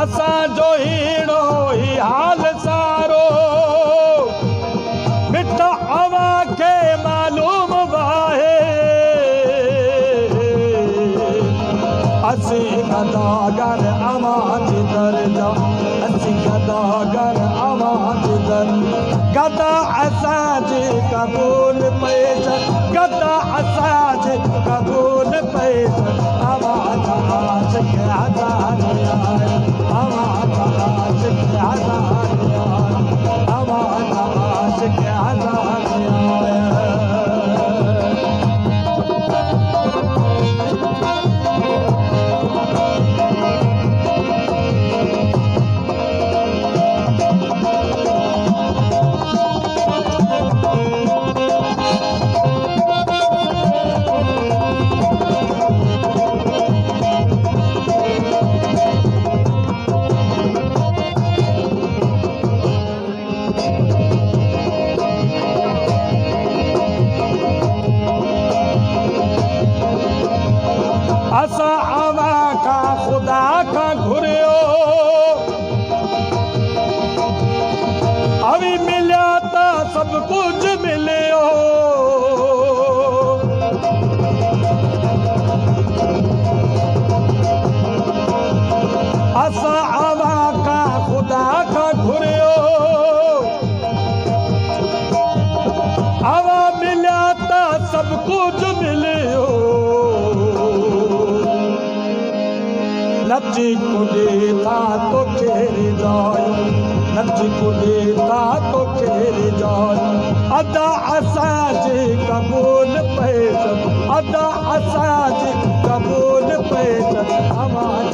असांजो हीणो ही हाल सारो मिठा अवां खे मालूम आहे असीं गदागर अवां जी दर्जा असीं गदागर अवां जी दर गदा असांजी क़बूल पेश गदा असांजी क़बूल पेश अवां जा आशिक़ हज़ार अवां जा आशिक़ हज़ार अवां जा आशिक़ हज़ार असां अवां खां ख़ुदा खां घुरियो अवी मिलिया त सभु कुझु मिलियो असां अवां खां ख़ुदा खां घुरियो अवां मिलिया त सभु कुझु मिलियो नची कुॾे था तोखे रिजायो नची कुॾे था तोखे रिजायो अदा असांजी क़बूल पेश अदा असांजी क़बूल पेश अवां